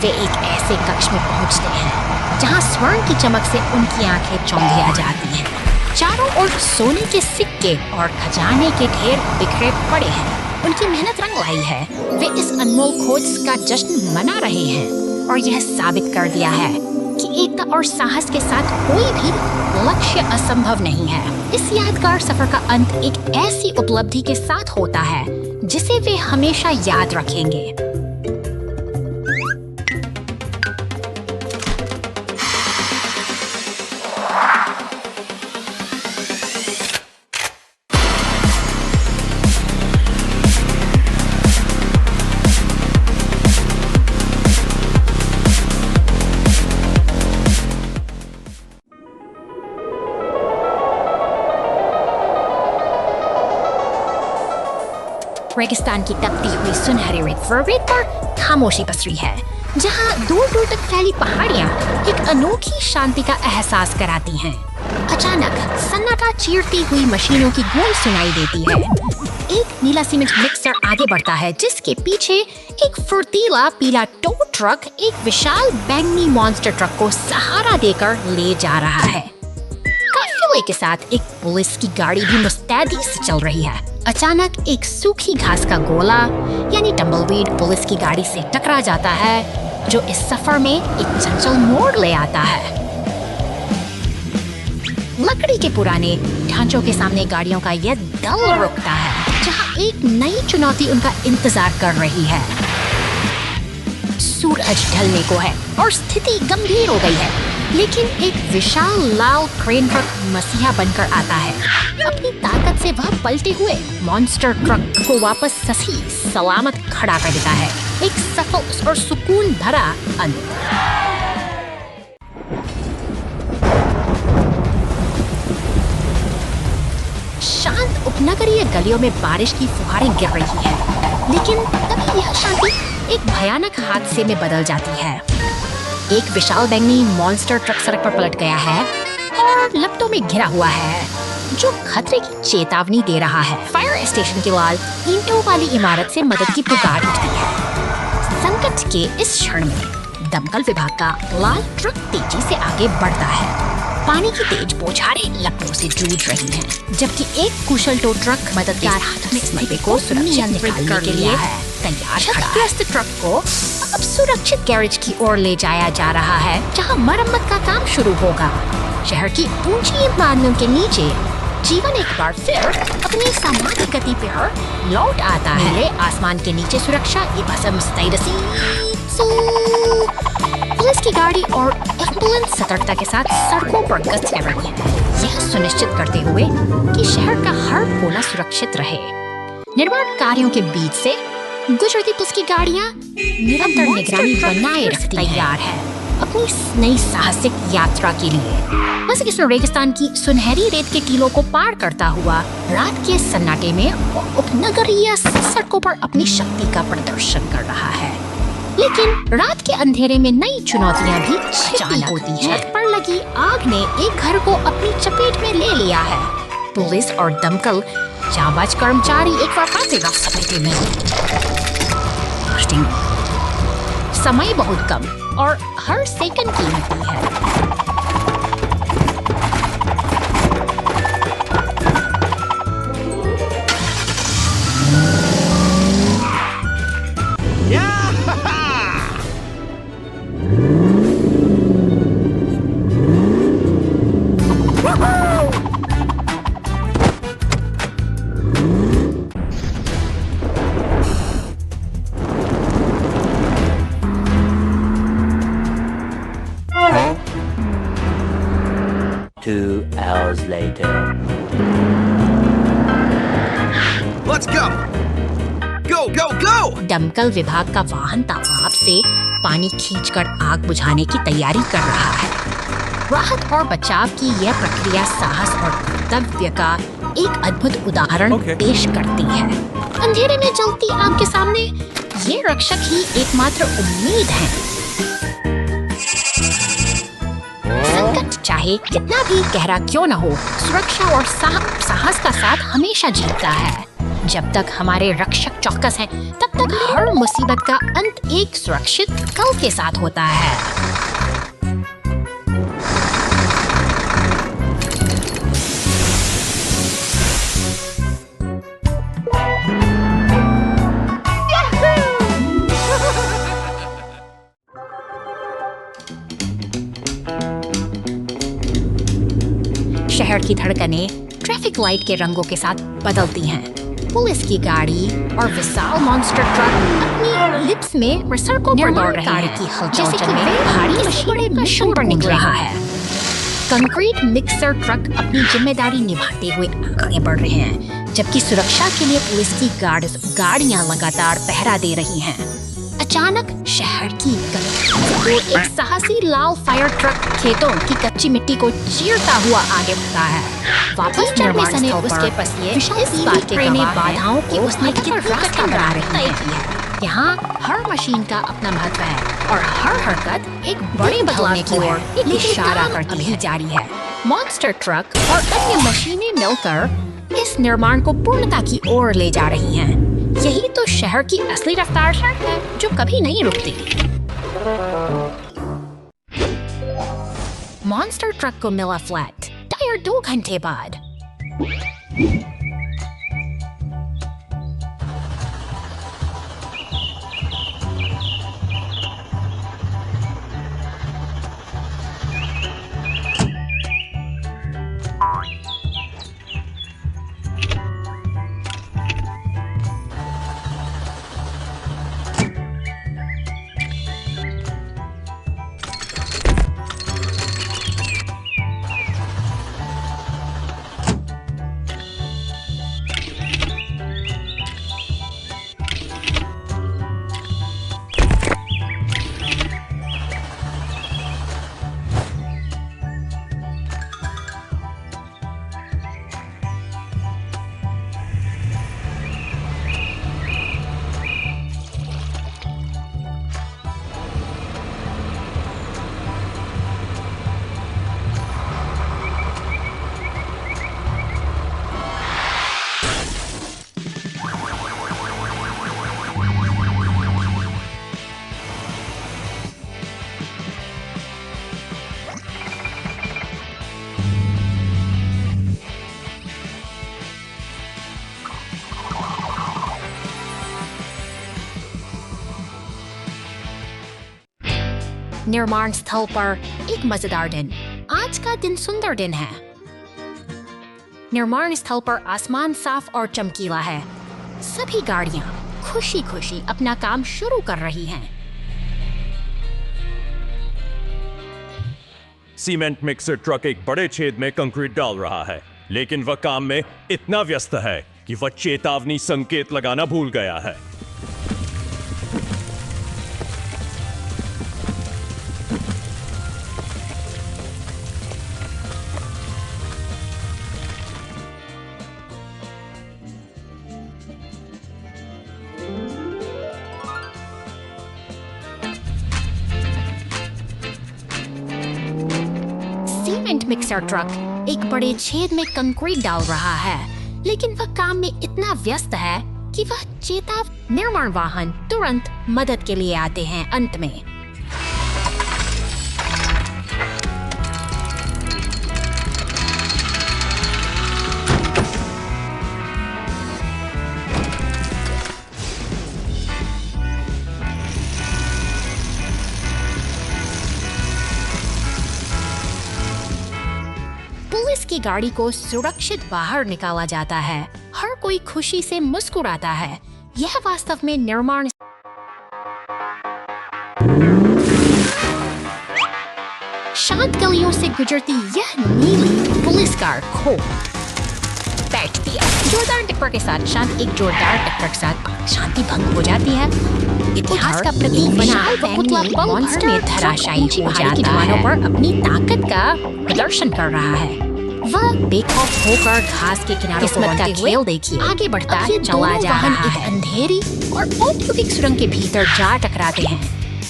वे एक ऐसे कक्ष में पहुंचते हैं जहां स्वर्ण की चमक से उनकी आंखें चौंधिया जाती हैं। चारों ओर सोने के सिक्के और खजाने के ढेर बिखरे पड़े हैं। उनकी मेहनत रंग लाई है। वे इस अनमोल खोज का जश्न मना रहे हैं और यह साबित कर दिया है कि एकता और साहस के साथ कोई भी लक्ष्य असंभव नहीं है। इस यादगार सफर का अंत एक ऐसी उपलब्धि के साथ होता है जिसे वे हमेशा याद रखेंगे। रेगिस्तान की तपती हुई सुनहरी रेत पर खामोशी पसरी है, जहां दूर दूर तक फैली पहाड़ियां एक अनोखी शांति का एहसास कराती हैं। अचानक सन्नाटा चीरती हुई मशीनों की गूंज सुनाई देती है। एक नीला सीमेंट मिक्सर आगे बढ़ता है, जिसके पीछे एक फुर्तीला पीला टो ट्रक एक विशाल बैंगनी मॉन्स्टर ट्रक को सहारा देकर ले जा रहा है। काफिले के साथ एक पुलिस की गाड़ी भी मुस्तैदी से चल रही है। अचानक एक सूखी घास का गोला यानी टम्बलवीड पुलिस की गाड़ी से टकरा जाता है, जो इस सफर में एक चंचल मोड़ ले आता है। लकड़ी के पुराने ढांचों के सामने गाड़ियों का यह दल रुकता है, जहां एक नई चुनौती उनका इंतजार कर रही है। सूरज ढलने को है और स्थिति गंभीर हो गई है, लेकिन एक विशाल लाल क्रेन ट्रक मसीहा बनकर आता है। अपनी ताकत से वह पलटे हुए मॉन्स्टर ट्रक को वापस सही सलामत खड़ा कर देता है। एक सफल और सुकून भरा अंत। शांत उपनगरीय गलियों में बारिश की फुहारें गिर रही है, लेकिन तभी यह शांति एक भयानक हादसे में बदल जाती है। एक विशाल बैंगनी मॉन्स्टर ट्रक सड़क पर पलट गया है और लपटों में घिरा हुआ है, जो खतरे की चेतावनी दे रहा है। फायर स्टेशन के लाल ईंटों वाली इमारत से मदद की पुकार उठती है। संकट के इस क्षण में दमकल विभाग का लाल ट्रक तेजी से आगे बढ़ता है। पानी की तेज बौछारें लपटों से जूझ रही हैं, जबकि एक कुशल टो ट्रक मददगार हाथ में स्थिति को नियंत्रित करने के लिए तैयार खड़ा है। ट्रक को अब सुरक्षित गैरेज की ओर ले जाया जा रहा है, जहां मरम्मत का काम शुरू होगा। शहर की ऊंची इमारतों के नीचे जीवन एक बार फिर अपनी सामान्य गति पर लौट आता है। आसमान के नीचे सुरक्षा पुलिस की गाड़ी और एम्बुलेंस सतर्कता के साथ सड़कों पर गश्त कर रही है, यह सुनिश्चित करते हुए कि शहर का हर कोना सुरक्षित रहे। निर्माण कार्यों के बीच से गुजरती पुलिस की गाड़ियां निरंतर निगरानी बनाए रखती तैयार है अपनी नई साहसिक यात्रा के लिए। बस इस रेगिस्तान की सुनहरी रेत के टीलों को पार करता हुआ रात के सन्नाटे में उपनगरीय सड़कों पर अपनी शक्ति का प्रदर्शन कर रहा है। लेकिन रात के अंधेरे में नई चुनौतियां भी छिपी होती हैं। छत पर लगी आग ने एक घर को अपनी चपेट में ले लिया है। पुलिस और दमकल जांबाज कर्मचारी एक बार फिर सपेटे में। समय बहुत कम और हर सेकंड कीमती है। later. Let's go! Go, go, go! दमकल विभाग का वाहन तालाब से पानी खींचकर आग बुझाने की तैयारी कर रहा है। राहत और बचाव की यह प्रक्रिया साहस और कर्तव्य का एक अद्भुत उदाहरण पेश करती है। अंधेरे में जलती आग के सामने ये रक्षक ही एकमात्र उम्मीद है। संकट चाहे कितना भी गहरा क्यों न हो, सुरक्षा और साहस का साथ हमेशा जीतता है। जब तक हमारे रक्षक चौकस हैं, तब तक हर मुसीबत का अंत एक सुरक्षित कल के साथ होता है। शहर की धड़कनें ट्रैफिक लाइट के रंगों के साथ बदलती हैं। पुलिस की गाड़ी और विशाल मॉन्स्टर ट्रक अपनी लिप्स में सड़कों पर दौड़ रहे हैं, की हलचल में भारी मशीन का शोर निकल रहा है। कंक्रीट मिक्सर ट्रक अपनी जिम्मेदारी निभाते हुए आगे बढ़ रहे हैं, जबकि सुरक्षा के लिए पुलिस की गाड़ियां लगातार पहरा दे रही हैं। अचानक शहर की गली एक साहसी लाल फायर ट्रक खेतों की कच्ची मिट्टी को चीरता हुआ आगे बढ़ता है। वापस चढ़ने से उसके पसीने इस बात के बाधाओं की उसने कितना रास्ता बना रही है। यहाँ हर मशीन का अपना महत्व है और हर हरकत एक बड़े बदलाव की ओर इशारा करती ही जारी है। मॉन्स्टर ट्रक और अन्य मशीनें मिलकर इस निर्माण को पूर्णता की ओर ले जा रही हैं। यही तो शहर की असली रफ्तार है, जो कभी नहीं रुकती। मॉन्स्टर ट्रक को मिला फ्लैट टायर 2 घंटे बाद। निर्माण स्थल पर एक मजेदार दिन। आज का दिन सुंदर दिन है। निर्माण स्थल पर आसमान साफ और चमकीला है। सभी गाड़ियां खुशी खुशी अपना काम शुरू कर रही हैं। सीमेंट मिक्सर ट्रक एक बड़े छेद में कंक्रीट डाल रहा है, लेकिन वह काम में इतना व्यस्त है कि वह चेतावनी संकेत लगाना भूल गया है। सीमेंट मिक्सर ट्रक एक बड़े छेद में कंक्रीट डाल रहा है, लेकिन वह काम में इतना व्यस्त है कि वह चेतावनी निर्माण वाहन तुरंत मदद के लिए आते हैं। अंत में पुलिस की गाड़ी को सुरक्षित बाहर निकाला जाता है। हर कोई खुशी से मुस्कुराता है। यह वास्तव में निर्माण शांत गलियों से गुजरती यह नीली पुलिस कार खो बैठती है। जोरदार टक्कर के साथ शांत एक जोरदार टक्कर के साथ शांति भंग हो जाती है। इतिहास का प्रतीक बना पुतला मॉन्स्टर में धराशायी हो जाता है पर अपनी ताकत का प्रदर्शन कर रहा है। वह बेखौफ होकर घास के किनारे किस्मत का खेल देखिए आगे बढ़ता है। चला जा रहा है। अंधेरी और औद्योगिक सुरंग के भीतर जा टकराते हैं।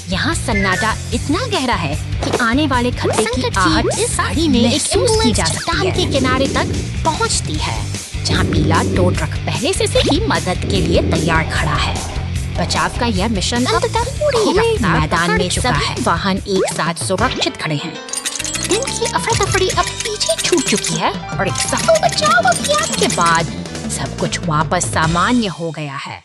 यहाँ सन्नाटा इतना गहरा है कि आने वाले खतरे की आहट इस साड़ी में महसूस की जा सकती है। के किनारे तक पहुँचती है, जहाँ पीला टो ट्रक पहले से ही मदद के लिए तैयार खड़ा है। बचाव का यह मिशन अंततः पूरे मैदान में चुका है। वाहन एक साथ सुरक्षित खड़े हैं। दिन की अफरा-तफरी अब पीछे छूट चुकी है और एक सफल बचाव अभियान के बाद सब कुछ वापस सामान्य हो गया है।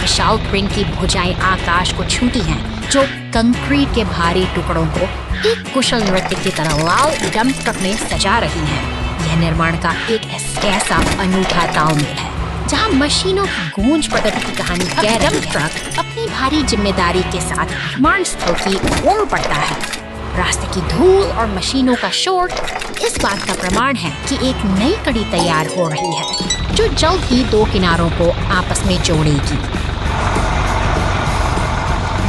विशाल क्रेन की भुजाएं आकाश को छूती हैं, जो कंक्रीट के भारी टुकड़ों को एक कुशल नृत्य की तरह लाल डंप ट्रक में सजा रही हैं। यह निर्माण का एक ऐसा अनूठा तालमेल है, जहां मशीनों की गूंज प्रगति की कहानी कह रही है। ट्रक अपनी भारी जिम्मेदारी के साथ निर्माण स्थल की ओर बढ़ता है। रास्ते की धूल और मशीनों का शोर इस बात का प्रमाण है कि एक नई कड़ी तैयार हो रही है, जो जल्द ही दो किनारों को आपस में जोड़ेगी।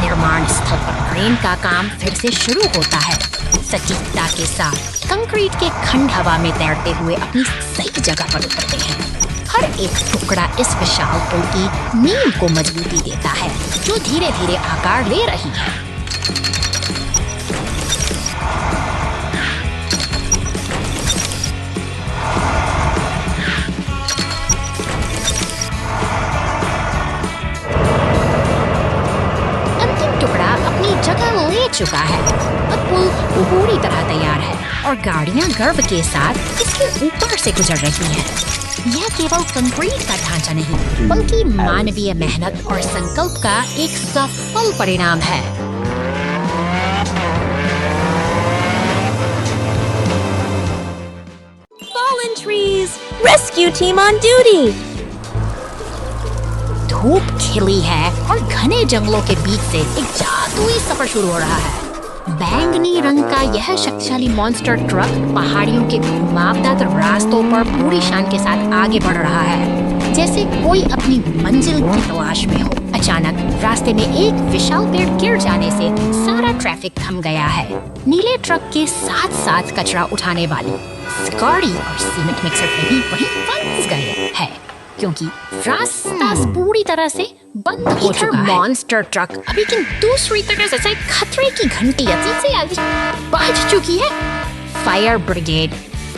निर्माण स्थल पर क्रेन का काम फिर से शुरू होता है। सटीकता के साथ कंक्रीट के खंड हवा में तैरते हुए अपनी सही जगह पर उतरते हैं। हर एक टुकड़ा इस विशाल पुल की नींव को मजबूती देता है, जो धीरे धीरे आकार ले रही है। अंतिम टुकड़ा अपनी जगह ले चुका है। अब पुल पूरी तरह तैयार है और गाड़ियां गर्व के साथ इसके ऊपर से गुजर रही हैं। यह केवल कंक्रीट का ढांचा नहीं, बल्कि मानवीय मेहनत और संकल्प का एक सफल परिणाम है। Fallen trees! Rescue team on duty! धूप खिली है और घने जंगलों के बीच से एक जादुई सफर शुरू हो रहा है। बैंगनी रंग का यह शक्तिशाली मॉन्स्टर ट्रक पहाड़ियों के घुमावदार रास्तों पर पूरी शान के साथ आगे बढ़ रहा है, जैसे कोई अपनी मंजिल की तलाश में हो। अचानक रास्ते में एक विशाल पेड़ गिर जाने से सारा ट्रैफिक थम गया है। नीले ट्रक के साथ साथ कचरा उठाने वाली गाड़ी और सीमेंट मिक्सर भी वहीं फंस गए हैं, क्योंकि रास्ता पूरी तरह से बंद हो चुका है। मॉन्स्टर ट्रक अभी की दूसरी तरफ से खतरे की घंटी से आगे बज चुकी है। फायर ब्रिगेड,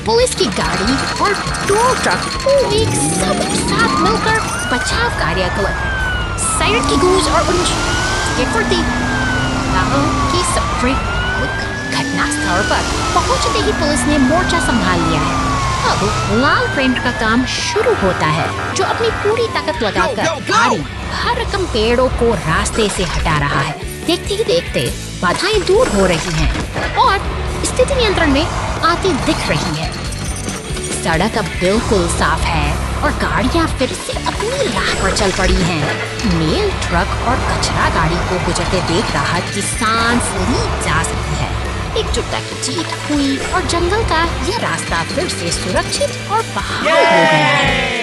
पुलिस की गाड़ी और टो ट्रक एक सब साथ मिलकर बचाव कार्य कर। साइरन की गूंज और उनकी फुर्ती की सफरी घटना स्थल पर पहुंचते ही पुलिस ने मोर्चा संभाल लिया है। अब लाल ट्रेन का काम शुरू होता है, जो अपनी पूरी ताकत लगाकर Go, go, go! भारी हर रकम पेड़ों को रास्ते से हटा रहा है। देखते ही देखते बाधाएं दूर हो रही हैं और स्थिति नियंत्रण में आती दिख रही है। सड़क अब बिल्कुल साफ है और गाड़ियां फिर से अपनी राह पर चल पड़ी हैं। मेल ट्रक और कचरा गाड़ी को गुजरते देख राहत की सांस ली जा सकती है। एकजुटता की जीत हुई और जंगल का यह रास्ता फिर से सुरक्षित और बहाल हो गया है।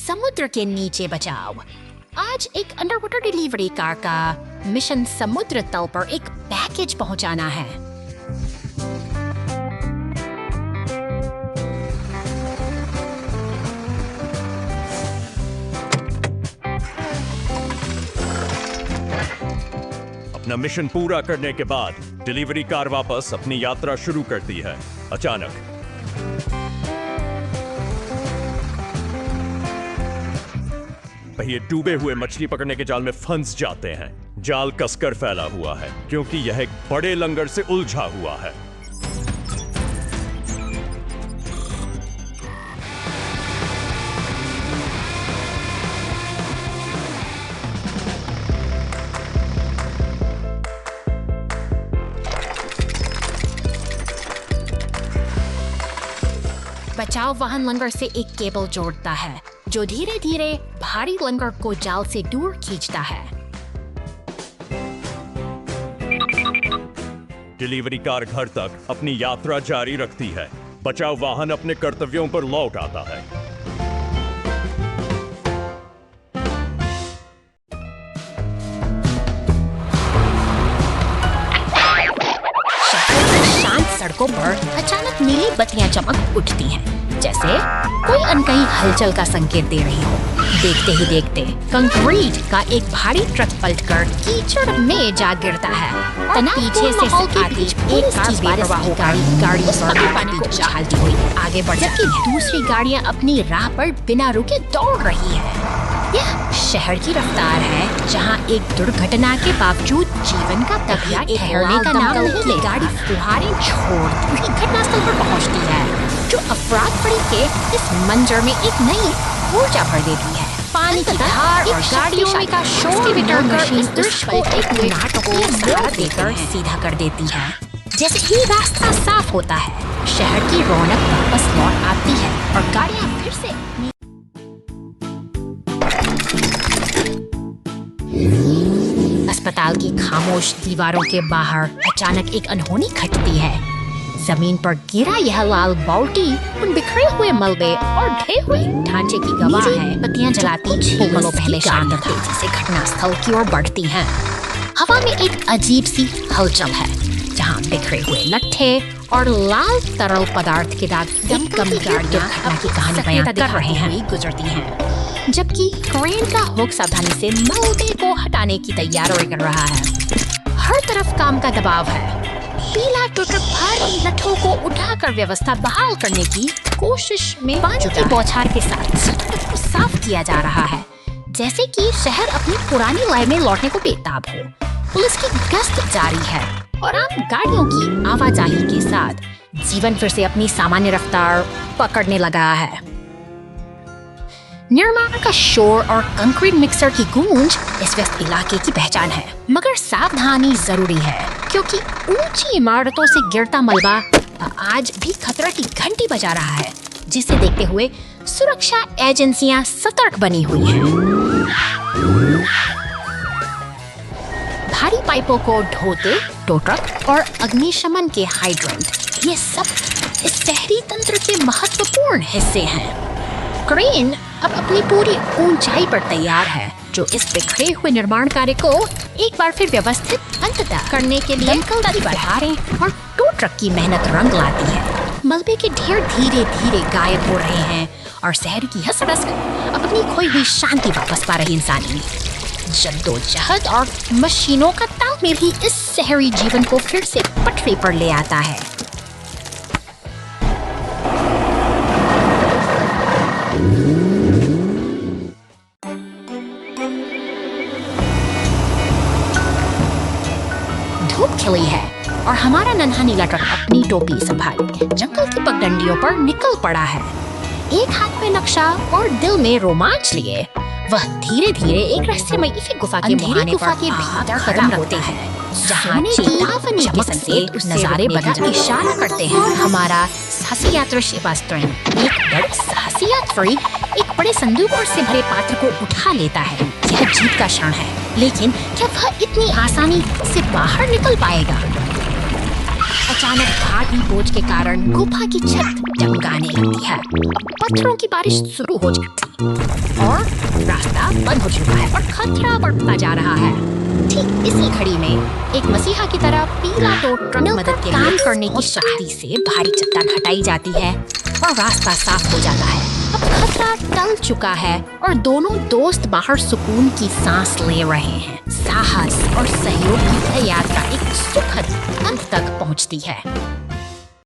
समुद्र के नीचे बचाव। आज एक अंडरवाटर डिलीवरी कार का मिशन समुद्र तल पर एक पैकेज पहुंचाना है। अपना मिशन पूरा करने के बाद डिलीवरी कार वापस अपनी यात्रा शुरू करती है। अचानक पहिए डूबे हुए मछली पकड़ने के जाल में फंस जाते हैं। जाल कसकर फैला हुआ है क्योंकि यह एक बड़े लंगर से उलझा हुआ है। बचाव वाहन लंगर से एक केबल जोड़ता है, जो धीरे धीरे भारी लंगर को जाल से दूर खींचता है। डिलीवरी कार घर तक अपनी यात्रा जारी रखती है। बचाव वाहन अपने कर्तव्यों पर लौट आता है। शहर की शांत सड़कों पर अचानक नीली बत्तियां चमक उठती हैं, जैसे कोई अनकही हलचल का संकेत दे रही हो। देखते ही देखते कंक्रीट का एक भारी ट्रक पलटकर कीचड़ में जा गिरता है। पीछे से आती एक कार बेपरवाह गाड़ी पानी को उछालती हुई आगे बढ़ जाती है। दूसरी गाड़ियां अपनी राह पर बिना रुके दौड़ रही है। यह शहर की रफ्तार है, जहां एक दुर्घटना के बावजूद जीवन का तकिया ठहरने का नाम नहीं ले। गाड़ी फुहारें छोड़ती हुई घटनास्थल पर पहुंचती है, जो अफराद पड़ी के इस मंजर में एक नई ऊर्जा भर देती है। पानी की धार और गाड़ियों का शोर मशीन इस दृश्य को एक नाटकीय सहारा देकर सीधा कर देती है। जैसे ही रास्ता साफ होता है, शहर की रौनक वापस लौट आती है और गाड़ियां फिर से अस्पताल की खामोश दीवारों के बाहर अचानक एक अनहोनी घटती है। जमीन पर गिरा यह लाल बाल्टी उन बिखरे हुए मलबे और ढहे हुए ढांचे की गवाह है। बत्तियां जलाती पलों पहले शांत तेजी से घटनास्थल की ओर बढ़ती हैं। हवा में एक अजीब सी हलचल है, जहां बिखरे हुए लट्ठे और लाल तरल पदार्थ के दाग कम गाड़ियां अपनी कहानी बयां कर रहे हैं गुजरती हैं, जबकि क्रेन का हुक सावधानी से मलबे को हटाने की तैयारी कर रहा है। हर तरफ काम का दबाव है। पीला टोटक भारी लट्ठों को उठाकर व्यवस्था बहाल करने की कोशिश में पानी की बौछार के साथ सड़क को साफ किया जा रहा है, जैसे कि शहर अपनी पुरानी लय में लौटने को बेताब हो। पुलिस की गश्त जारी है और आम गाड़ियों की आवाजाही के साथ जीवन फिर से अपनी सामान्य रफ्तार पकड़ने लगा है। निर्माण का शोर और कंक्रीट मिक्सर की गूंज इस व्यस्त इलाके की पहचान है, मगर सावधानी जरूरी है, क्योंकि ऊंची इमारतों से गिरता मलबा आज भी खतरा की घंटी बजा रहा है, जिसे देखते हुए सुरक्षा एजेंसियां सतर्क बनी हुई हैं। भारी पाइपों को ढोते टो ट्रक और अग्निशमन के हाइड्रेंट, ये सब इस शहरी तंत्र के महत्वपूर्ण हिस्से हैं। क्रेन अब अपनी पूरी ऊंचाई पर तैयार है, जो इस बिखरे हुए निर्माण कार्य को एक बार फिर व्यवस्थित अंततः करने के लिए दमकल बहारें और टो ट्रक की मेहनत रंग लाती है। मलबे के ढेर धीरे धीरे गायब हो रहे हैं और शहर की हंस अपनी खोई हुई शांति वापस पा रही इंसानी जद्दोजहद और मशीनों का तालमेल ही इस शहरी जीवन को फिर से पटरी पर ले आता है। खिली है और हमारा नन्हा नीला ट्रक अपनी टोपी संभाले जंगल की पगडंडियों पर निकल पड़ा है। एक हाथ में नक्शा और दिल में रोमांच लिए वह धीरे धीरे एक रहस्यमयी गुफा के मुहाने पर भीतर कदम होते हैं, जहाँ चेतावनी के संकेत नजारे बदलने की इशारा करते हैं। हमारा साहसी यात्री सेबास्टियन एक बड़े संदूक और से भरे पात्र को उठा लेता है। यह जीत का क्षण है, लेकिन क्या वह इतनी आसानी से बाहर निकल पाएगा? अचानक भारी बोझ के कारण गुफा की छत चमकाने लगती है। पत्थरों की बारिश शुरू हो जाती और रास्ता बंद हो चुका है और खतरा बढ़ता जा रहा है। ठीक इसी घड़ी में एक मसीहा की तरह पीला तो ट्रक मदद के काम करने की शक्ति से भारी चट्टान हटाई जाती है और रास्ता साफ हो जाता है। अब खतरा टल चुका है और दोनों दोस्त बाहर सुकून की सांस ले रहे हैं। साहस और सहयोग की यह यात्रा एक सुखद अंत तक पहुंचती है।